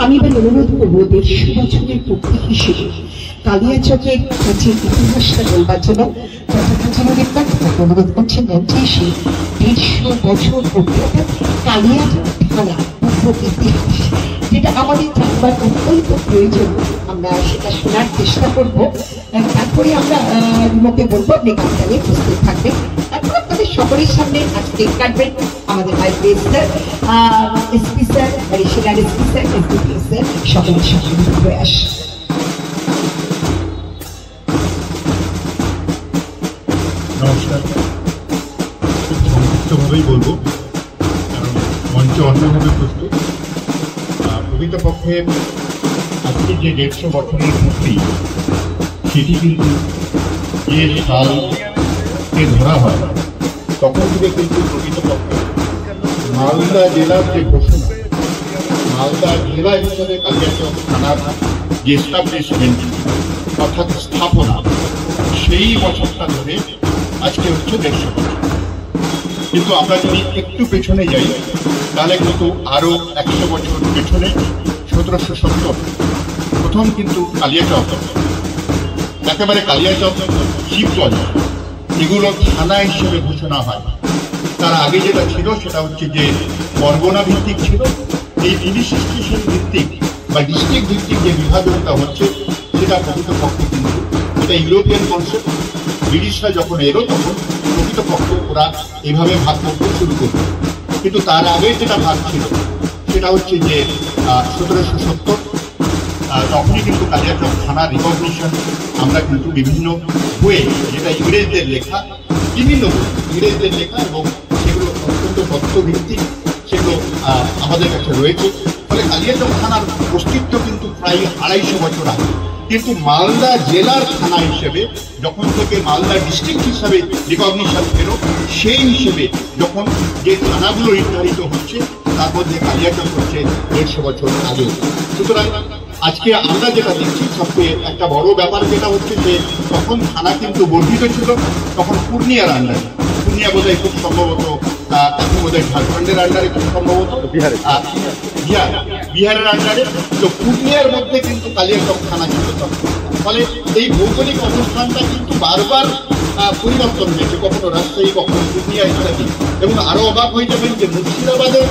আমি এবার অনুরোধ করবো 150 বছরের পূর্তি হিসেবে কালিয়াচকের কাছে ইতিহাসটা বলবার জন্য অনুরোধ করছেন মঞ্চে এসে 150 বছর পূর্তি কালিয়াচক থানা ইতিহাস, যেটা আমাদের জানবার অত্যন্ত প্রয়োজন। আমরা সেটা শোনার চেষ্টা করবো, তারপরে আমরা রিমোকে বলবো আপনি গানটা নিয়ে প্রস্তুত থাকবেন। তারপর আপনাদের সকলের সামনে আজকে কাটবেন আমাদের library sir, SP sir, barrister SP sir, SDP sir, সকলের সামনে প্রয়াস। নমস্কার। খুব সংক্ষিপ্তভাবেই বলবো, কারণ মঞ্চ অন্যভাবে প্রস্তুত। প্রকৃতপক্ষে আজকে যে 150 বছরের পূর্তি, সেটি কিন্তু যে সালকে ধরা হয় তখন থেকে কিন্তু প্রকৃতপক্ষে মালদা জেলার যে ঘোষণা, মালদা জেলা হিসেবে কালিয়াচক থানার যে এস্টাবলিশমেন্ট অর্থাৎ স্থাপনা, সেই বছরটা ধরে আজকে হচ্ছে 150 বছর। কিন্তু আমরা যদি একটু পেছনে যাই তাহলে কিন্তু আরো 100 বছর পেছনে 1770 প্রথম কিন্তু কালিয়াচক, একেবারে কালিয়াচক, শিবগঞ্জ, এগুলো থানা হিসেবে ঘোষণা হয়। তার আগে যেটা ছিল সেটা হচ্ছে যে পরগনা ভিত্তিক ছিল। এই পুলিশ স্টেশন ভিত্তিক বা ডিস্ট্রিক্ট ভিত্তিক যে বিভাজনটা হচ্ছে সেটা প্রকৃতপক্ষে কিন্তু এটা ইউরোপিয়ান কনসেপ্ট। ব্রিটিশরা যখন এলো তখন প্রকৃতপক্ষে ওরা এভাবে ভাগ করতে শুরু করল। কিন্তু তার আগে যেটা ভাগ ছিল সেটা হচ্ছে যে 1770 তখনই কিন্তু কালিয়াচক থানা রিকগনিশন আমরা কিন্তু বিভিন্ন বইয়ে, যেটা ইংরেজদের লেখা, বিভিন্ন ইংরেজদের লেখা এবং সেগুলো অত্যন্ত তথ্যভিত্তিক, সেগুলো আমাদের কাছে রয়েছে। ফলে কালিয়াচক থানার অস্তিত্ব কিন্তু প্রায় 250 বছর আগে। কিন্তু মালদা জেলার থানা হিসেবে যখন থেকে মালদা ডিস্ট্রিক্ট হিসাবে রিকগনিশন পেল, সেই হিসেবে যখন যে থানাগুলো নির্ধারিত হচ্ছে তার মধ্যে কালিয়াচক হচ্ছে 150 বছর আগে। সুতরাং আজকে আমরা যেটা দেখছি সবচেয়ে একটা বড় ব্যাপার যেটা হচ্ছে যে তখন থানা কিন্তু বর্ধিত ছিল, তখন পূর্ণিয়ার আন্ডারে, পূর্ণিয়া বোধহয় খুব সম্ভবত এখন বোধহয় ঝাড়খণ্ডের আন্ডারে, খুব সম্ভবত বিহারের আন্ডারে। তো পূর্ণিয়ার মধ্যে কিন্তু কালিয়াচক থানা ছিল তখন। ফলে এই ভৌগোলিক অবস্থানটা কিন্তু বারবার পরিবর্তন হয়েছে, কখনো রাজশাহী, কখনো পূর্ণিয়া ইত্যাদি। এবং আরো অবাক হয়ে যাবেন যে মুর্শিদাবাদের